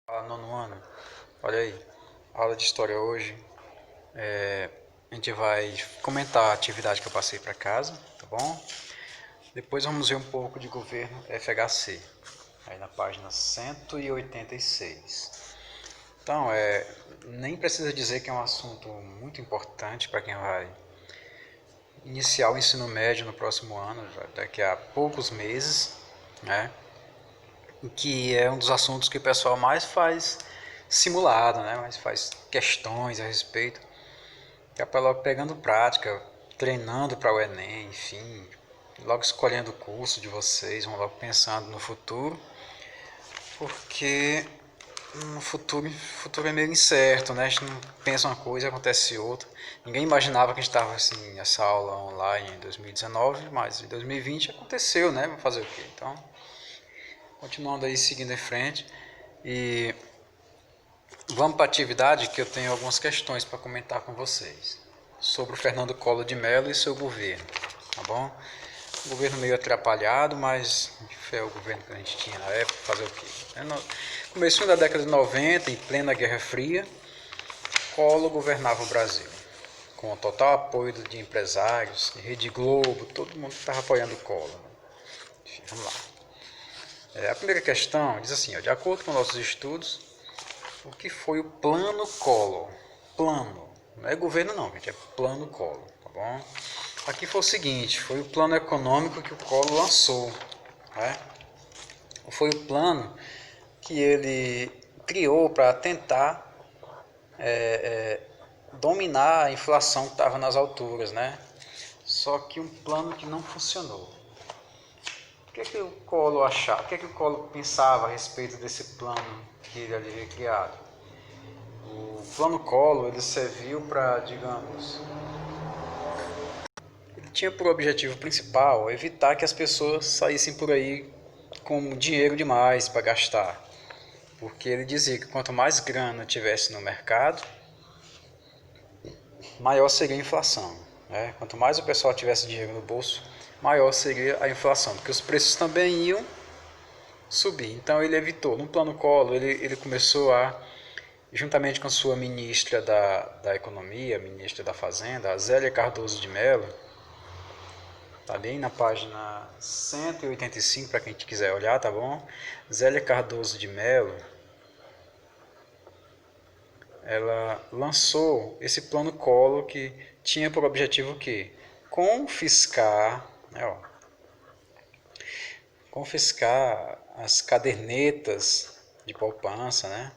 Nono ano, olha aí, aula de história hoje. A gente vai comentar a atividade que eu passei para casa, tá bom? Depois vamos ver um pouco de governo FHC, aí na página 186. Então, nem precisa dizer que é um assunto muito importante para quem vai iniciar o ensino médio no próximo ano, daqui a poucos meses, né? Que é um dos assuntos que o pessoal mais faz simulado, né? Mais faz questões a respeito. Já para logo pegando prática, treinando para o Enem, enfim, logo escolhendo o curso de vocês, vão logo pensando no futuro, porque no futuro é meio incerto, né? A gente não pensa uma coisa e acontece outra. Ninguém imaginava que a gente estava assim, essa aula online em 2019, mas em 2020 aconteceu, né? Vamos fazer o quê? Então, continuando aí, seguindo em frente. E vamos para a atividade que eu tenho algumas questões para comentar com vocês sobre o Fernando Collor de Mello e seu governo, tá bom? Um governo meio atrapalhado, mas foi o governo que a gente tinha na época, fazer o quê? No começo da década de 90, em plena Guerra Fria, Collor governava o Brasil, com o total apoio de empresários, de Rede Globo, todo mundo estava apoiando o Collor. Enfim, vamos lá. A primeira questão diz assim, de acordo com nossos estudos, o que foi o Plano Collor? Plano, não é governo não, gente, é Plano Collor, tá bom? Aqui foi o seguinte, foi o plano econômico que o Collor lançou, né? Foi o plano que ele criou para tentar dominar a inflação que estava nas alturas, né? Só que um plano que não funcionou. O que o Collor achava? O que o Collor pensava a respeito desse plano que ele havia criado? O plano Collor ele serviu para, digamos, ele tinha por objetivo principal evitar que as pessoas saíssem por aí com dinheiro demais para gastar, porque ele dizia que quanto mais grana tivesse no mercado, maior seria a inflação, né? Quanto mais o pessoal tivesse dinheiro no bolso, maior seria a inflação, porque os preços também iam subir. Então ele evitou. No plano Collor, ele começou a, juntamente com sua ministra da Economia, ministra da Fazenda, a Zélia Cardoso de Mello, tá bem na página 185 para quem quiser olhar, tá bom? Zélia Cardoso de Mello, ela lançou esse plano Collor que tinha por objetivo o quê? Confiscar, né, confiscar as cadernetas de poupança, né?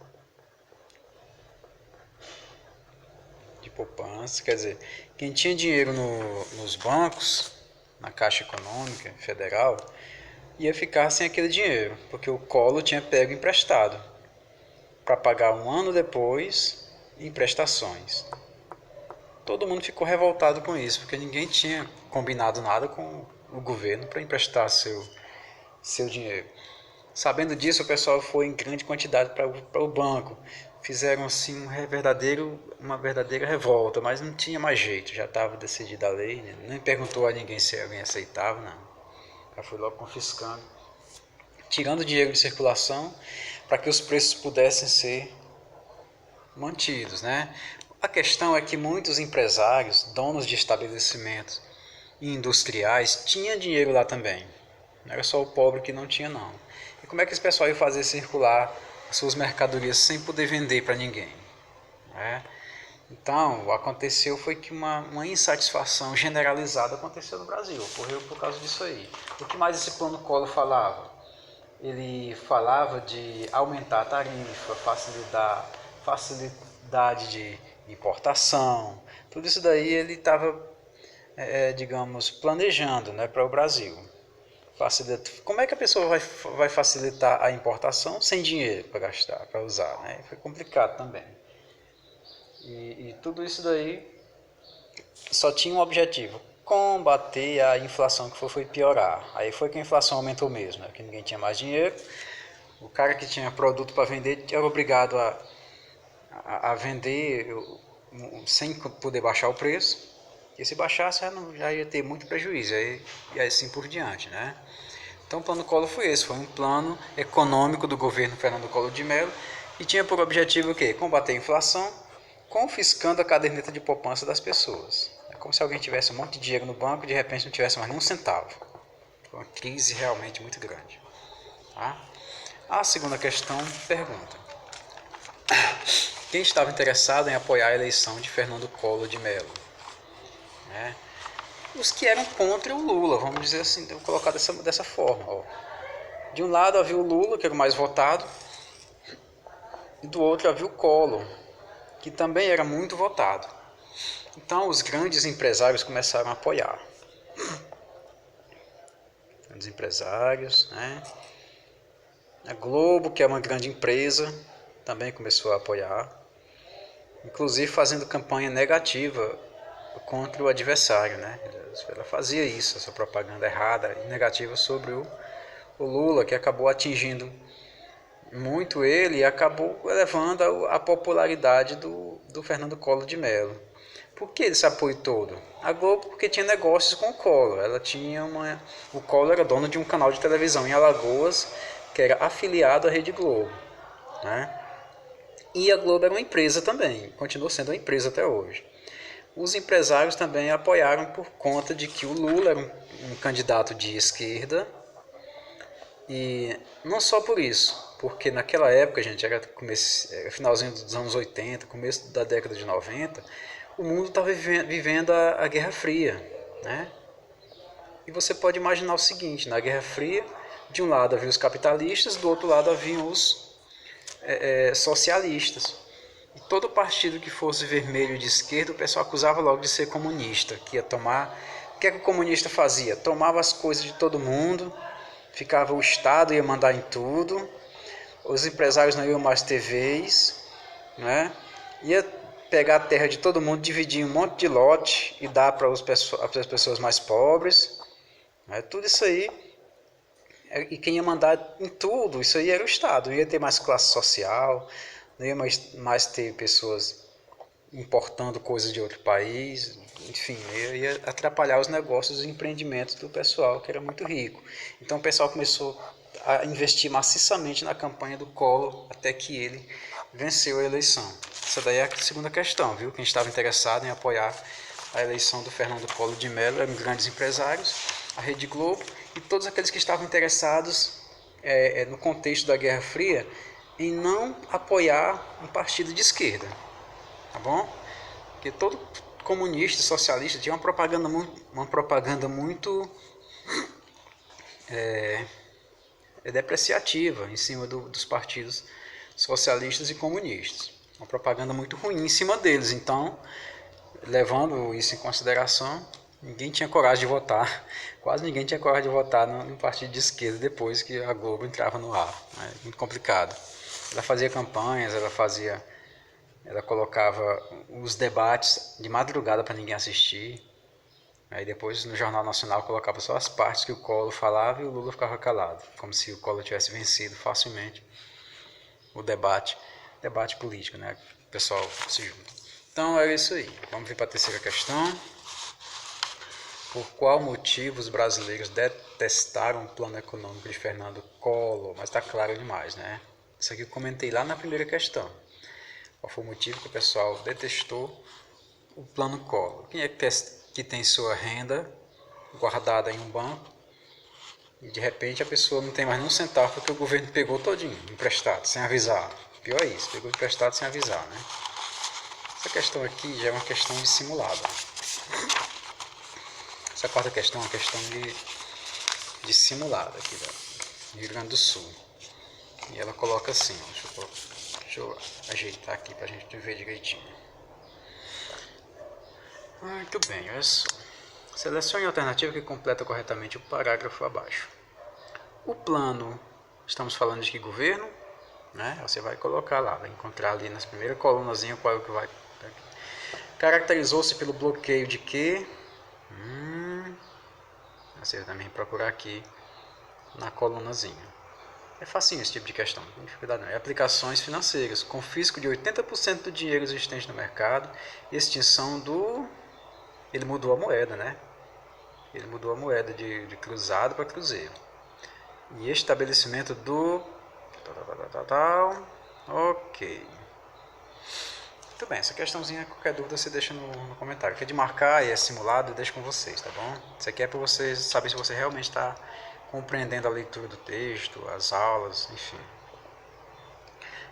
De poupança, quer dizer, quem tinha dinheiro nos bancos, na Caixa Econômica Federal, ia ficar sem aquele dinheiro, porque o Collor tinha pego emprestado para pagar um ano depois em prestações. Todo mundo ficou revoltado com isso, porque ninguém tinha combinado nada com o governo para emprestar seu dinheiro. Sabendo disso, o pessoal foi em grande quantidade para o banco. Fizeram assim uma verdadeira revolta, mas não tinha mais jeito, já estava decidida a lei, né? Nem perguntou a ninguém se alguém aceitava, não. Já foi logo confiscando, tirando dinheiro de circulação para que os preços pudessem ser mantidos, né? A questão é que muitos empresários, donos de estabelecimentos e industriais, tinham dinheiro lá também. Não era só o pobre que não tinha, não. E como é que esse pessoal ia fazer circular suas mercadorias sem poder vender para ninguém? Né? Então, o que aconteceu foi que uma insatisfação generalizada aconteceu no Brasil, ocorreu por causa disso aí. O que mais esse plano Collor falava? Ele falava de aumentar a tarifa, facilidade de importação, tudo isso daí ele estava, digamos, planejando, né, para o Brasil. Como é que a pessoa vai facilitar a importação sem dinheiro para gastar, para usar? Né? Foi complicado também. E tudo isso daí só tinha um objetivo: combater a inflação, que foi piorar. Aí foi que a inflação aumentou mesmo, né? Que ninguém tinha mais dinheiro. O cara que tinha produto para vender era obrigado a vender sem poder baixar o preço. E se baixasse já ia ter muito prejuízo, e assim por diante, né? Então o plano Collor foi esse, foi um plano econômico do governo Fernando Collor de Mello E tinha por objetivo o quê? Combater a inflação, confiscando a caderneta de poupança das pessoas. É como se alguém tivesse um monte de dinheiro no banco e de repente não tivesse mais nem um centavo. Foi uma crise realmente muito grande. Tá? A segunda questão pergunta: quem estava interessado em apoiar a eleição de Fernando Collor de Mello? Os que eram contra o Lula, vamos dizer assim, vou colocar dessa forma. Ó. De um lado havia o Lula, que era o mais votado, e do outro havia o Collor, que também era muito votado. Então os grandes empresários começaram a apoiar. Grandes empresários, né? A Globo, que é uma grande empresa, também começou a apoiar, inclusive fazendo campanha negativa contra o adversário, né? Ela fazia isso, essa propaganda errada e negativa sobre o Lula, que acabou atingindo muito ele e acabou elevando a popularidade do Fernando Collor de Mello. Por que esse apoio todo? A Globo porque tinha negócios com o Collor. O Collor era dono de um canal de televisão em Alagoas que era afiliado à Rede Globo, né? E a Globo era uma empresa também, continuou sendo uma empresa até hoje. Os empresários também apoiaram por conta de que o Lula era um candidato de esquerda. E não só por isso, porque naquela época, gente, era finalzinho dos anos 80, começo da década de 90, o mundo estava vivendo a Guerra Fria, né? E você pode imaginar o seguinte, na Guerra Fria, de um lado havia os capitalistas, do outro lado haviam os socialistas. E todo partido que fosse vermelho de esquerda, o pessoal acusava logo de ser comunista, que ia tomar... O que é que o comunista fazia? Tomava as coisas de todo mundo, ficava o Estado, ia mandar em tudo, os empresários não iam mais ter vez, né? Ia pegar a terra de todo mundo, dividir em um monte de lote e dar para as pessoas mais pobres, né? Tudo isso aí, e quem ia mandar em tudo, isso aí era o Estado, não ia ter mais classe social, não ia mais ter pessoas importando coisas de outro país, enfim, ia atrapalhar os negócios e empreendimentos do pessoal que era muito rico. Então o pessoal começou a investir maciçamente na campanha do Collor até que ele venceu a eleição. Essa daí é a segunda questão, viu? Quem estava interessado em apoiar a eleição do Fernando Collor de Mello eram grandes empresários, a Rede Globo e todos aqueles que estavam interessados no contexto da Guerra Fria em não apoiar um partido de esquerda. Tá bom? Porque todo comunista, socialista tinha uma propaganda muito depreciativa em cima dos partidos socialistas e comunistas. Uma propaganda muito ruim em cima deles. Então, levando isso em consideração, ninguém tinha coragem de votar. Quase ninguém tinha coragem de votar no partido de esquerda depois que a Globo entrava no ar. Né? Muito complicado. Ela fazia campanhas, ela colocava os debates de madrugada para ninguém assistir. Aí depois no Jornal Nacional colocava só as partes que o Collor falava e o Lula ficava calado, como se o Collor tivesse vencido facilmente o debate político, né? O pessoal se junta. Então é isso aí. Vamos vir para a terceira questão. Por qual motivo os brasileiros detestaram o plano econômico de Fernando Collor? Mas está claro demais, né? Isso aqui eu comentei lá na primeira questão. Qual foi o motivo que o pessoal detestou o plano Collor? Quem é que tem sua renda guardada em um banco e de repente a pessoa não tem mais nenhum centavo porque o governo pegou todinho, emprestado, sem avisar? Pior é isso, pegou emprestado sem avisar, né? Essa questão aqui já é uma questão dissimulada. Essa quarta questão é uma questão de simulada aqui do Rio Grande do Sul. E ela coloca assim, ó, deixa eu ajeitar aqui para a gente ver direitinho. Muito bem, olha só. Selecione a alternativa que completa corretamente o parágrafo abaixo. O plano, estamos falando de que governo? Né? Você vai colocar lá, vai encontrar ali nas primeiras colunazinha qual é o que vai. Caracterizou-se pelo bloqueio de quê? Você também procurar aqui na colunazinha. É facinho esse tipo de questão, não tem dificuldade não. É aplicações financeiras, confisco de 80% do dinheiro existente no mercado, extinção do... Ele mudou a moeda, né? Ele mudou a moeda de cruzado para cruzeiro. E estabelecimento do... Ok. Ok. Muito bem, essa questãozinha, qualquer dúvida você deixa no comentário. Que é de marcar e é simulado, eu deixo com vocês, tá bom? Isso aqui é para vocês saber se você realmente está compreendendo a leitura do texto, as aulas, enfim.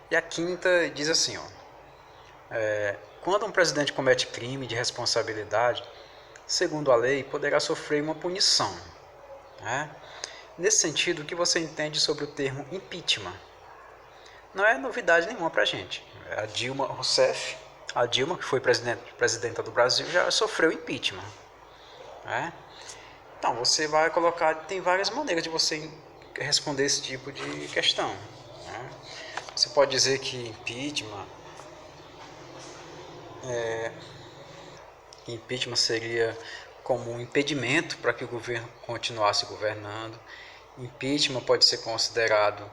E a quinta diz assim, ó. Quando um presidente comete crime de responsabilidade, segundo a lei, poderá sofrer uma punição. Né? Nesse sentido, o que você entende sobre o termo impeachment? Não é novidade nenhuma para a gente. A Dilma Rousseff, a Dilma, que foi presidenta do Brasil, já sofreu impeachment. Né? Então, você vai colocar, tem várias maneiras de você responder esse tipo de questão. Né? Você pode dizer que impeachment seria como um impedimento para que o governo continuasse governando. Impeachment pode ser considerado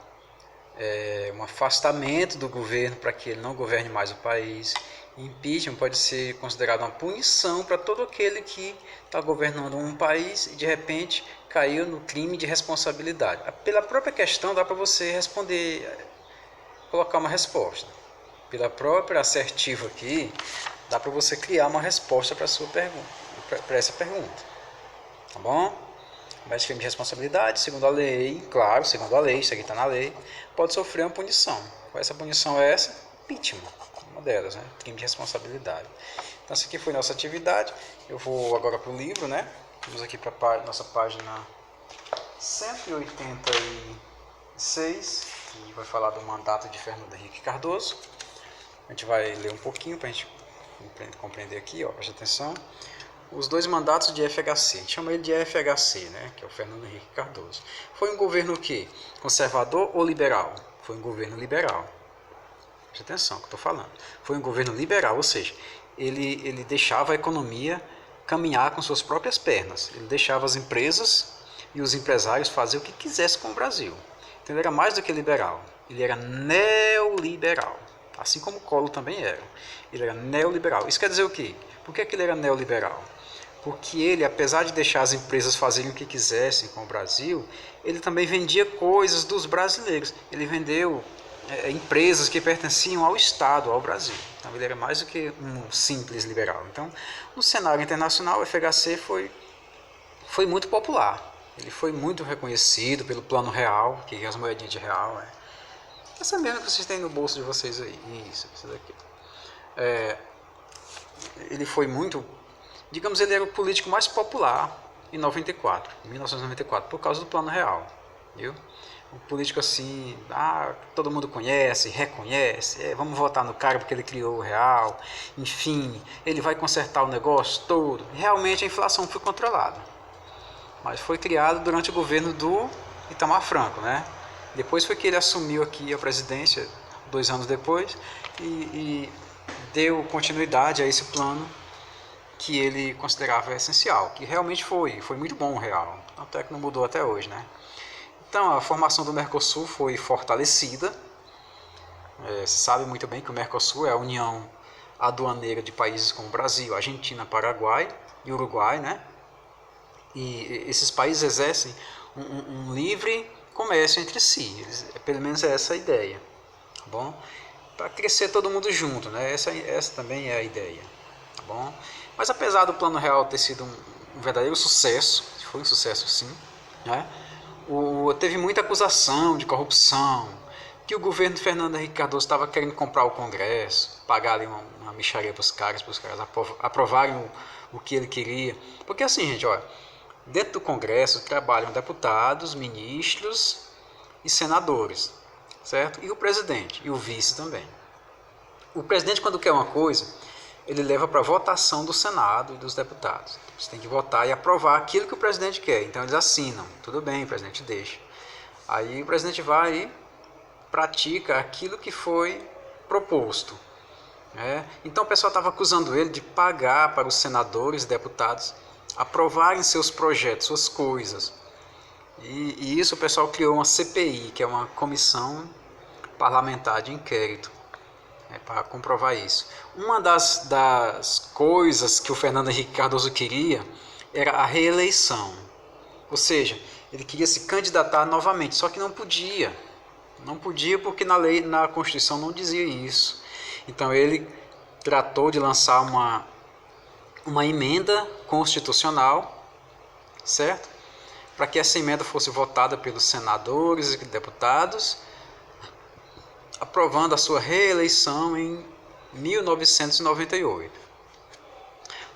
um afastamento do governo para que ele não governe mais o país. Impeachment pode ser considerado uma punição para todo aquele que está governando um país e de repente caiu no crime de responsabilidade. Pela própria questão dá para você responder, colocar uma resposta. Pela própria assertiva aqui, dá para você criar uma resposta para sua pergunta, para essa pergunta. Tá bom? Mas crime de responsabilidade, segundo a lei, claro, segundo a lei, isso aqui está na lei, pode sofrer uma punição. Qual essa punição é essa? Impeachment, uma delas, né? Crime de responsabilidade. Então, essa aqui foi nossa atividade. Eu vou agora para o livro, né? Vamos aqui para a nossa página 186, que vai falar do mandato de Fernando Henrique Cardoso. A gente vai ler um pouquinho para a gente compreender aqui, ó, preste atenção. Os dois mandatos de FHC, a gente chama ele de FHC, né, que é o Fernando Henrique Cardoso. Foi um governo o quê? Conservador ou liberal? Foi um governo liberal. Preste atenção que eu estou falando. Foi um governo liberal, ou seja, ele deixava a economia caminhar com suas próprias pernas. Ele deixava as empresas e os empresários fazer o que quisessem com o Brasil. Então ele era mais do que liberal, ele era neoliberal. Assim como o Collor também era. Ele era neoliberal. Isso quer dizer o quê? Por que ele era neoliberal? Porque ele, apesar de deixar as empresas fazerem o que quisessem com o Brasil, ele também vendia coisas dos brasileiros. Ele vendeu empresas que pertenciam ao Estado, ao Brasil. Então ele era mais do que um simples liberal. Então, no cenário internacional, o FHC foi muito popular. Ele foi muito reconhecido pelo Plano Real, que é as moedinhas de real. Essa mesma que vocês têm no bolso de vocês aí. Isso daqui. Ele foi muito, digamos, ele era o político mais popular em 1994, por causa do Plano Real. Viu? Um político assim, todo mundo conhece, reconhece, vamos votar no cara porque ele criou o real, enfim, ele vai consertar o negócio todo. Realmente a inflação foi controlada, mas foi criado durante o governo do Itamar Franco, né? Depois foi que ele assumiu aqui a presidência, 2 anos depois, e deu continuidade a esse plano que ele considerava essencial, que realmente foi muito bom o real, tanto é que não mudou até hoje, né? Então a formação do Mercosul foi fortalecida. Você sabe muito bem que o Mercosul é a união aduaneira de países como Brasil, Argentina, Paraguai e Uruguai, né? E esses países exercem um livre comércio entre si, pelo menos é essa a ideia, tá bom? Para crescer todo mundo junto, né? Essa também é a ideia, tá bom? Mas apesar do Plano Real ter sido um verdadeiro sucesso, foi um sucesso sim, né? Teve muita acusação de corrupção, que o governo de Fernando Henrique Cardoso estava querendo comprar o Congresso, pagar ali uma mixaria para os caras aprovarem o que ele queria. Porque assim, gente, olha, dentro do Congresso trabalham deputados, ministros e senadores, certo? E o presidente, e o vice também. O presidente, quando quer uma coisa, ele leva para votação do Senado e dos deputados. Você tem que votar e aprovar aquilo que o presidente quer. Então eles assinam. Tudo bem, o presidente deixa. Aí o presidente vai e pratica aquilo que foi proposto. Então o pessoal estava acusando ele de pagar para os senadores e deputados aprovarem seus projetos, suas coisas. E isso o pessoal criou uma CPI, que é uma comissão parlamentar de inquérito, para comprovar isso. Uma das coisas que o Fernando Henrique Cardoso queria era a reeleição. Ou seja, ele queria se candidatar novamente, só que não podia. Não podia porque na lei, na Constituição não dizia isso. Então ele tratou de lançar uma emenda constitucional, certo? Para que essa emenda fosse votada pelos senadores e deputados, aprovando a sua reeleição em 1998.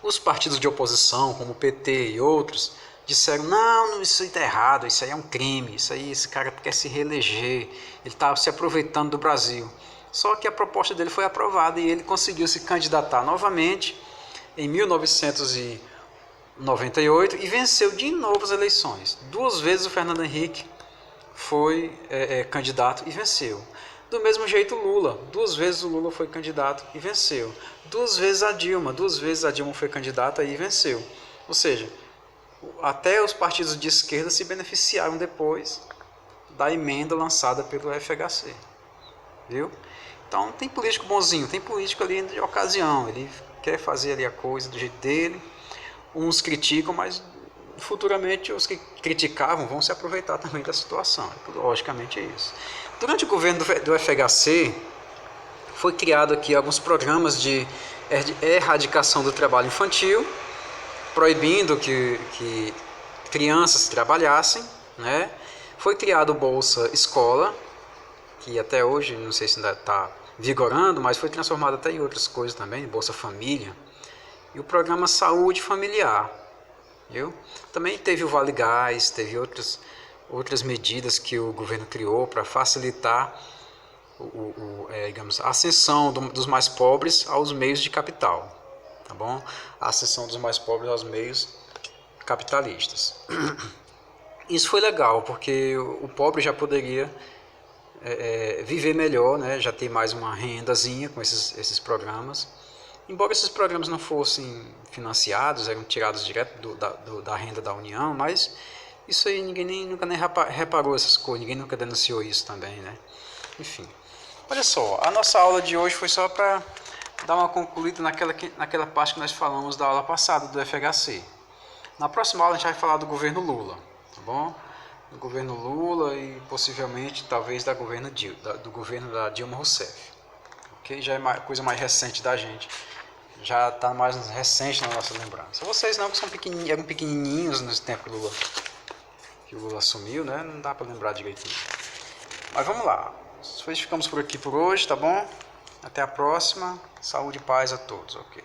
Os partidos de oposição, como o PT e outros, disseram, não, isso aí está errado, isso aí é um crime, isso aí, esse cara quer se reeleger, ele está se aproveitando do Brasil. Só que a proposta dele foi aprovada e ele conseguiu se candidatar novamente em 1998 e venceu de novo as eleições. 2 vezes o Fernando Henrique foi candidato e venceu. Do mesmo jeito Lula, 2 vezes o Lula foi candidato e venceu. 2 vezes a Dilma foi candidata e venceu. Ou seja, até os partidos de esquerda se beneficiaram depois da emenda lançada pelo FHC. Viu? Então tem político bonzinho, tem político ali de ocasião, ele quer fazer ali a coisa do jeito dele. Uns criticam, mas futuramente os que criticavam vão se aproveitar também da situação. Logicamente é isso. Durante o governo do FHC, foi criado aqui alguns programas de erradicação do trabalho infantil, proibindo que crianças trabalhassem, né? Foi criado o Bolsa Escola, que até hoje, não sei se ainda está vigorando, mas foi transformado até em outras coisas também, Bolsa Família. E o programa Saúde Familiar, viu? Também teve o Vale Gás, teve outras medidas que o governo criou para facilitar digamos, a ascensão dos mais pobres aos meios de capital, tá bom? A ascensão dos mais pobres aos meios capitalistas. Isso foi legal, porque o pobre já poderia viver melhor, né? Já ter mais uma rendazinha com esses programas. Embora esses programas não fossem financiados, eram tirados direto da renda da União, mas isso aí ninguém nunca nem reparou essas coisas, ninguém nunca denunciou isso também, né? Enfim, olha só, a nossa aula de hoje foi só para dar uma concluída naquela parte que nós falamos da aula passada do FHC. Na próxima aula a gente vai falar do governo Lula, tá bom? Do governo Lula e possivelmente, talvez, do governo da Dilma Rousseff. Ok? Já é coisa mais recente da gente. Já está mais recente na nossa lembrança. Vocês não, que eram pequenininhos nesse tempo que o Lula assumiu, né? Não dá para lembrar direitinho. Mas vamos lá. Ficamos por aqui por hoje, tá bom? Até a próxima. Saúde e paz a todos, ok?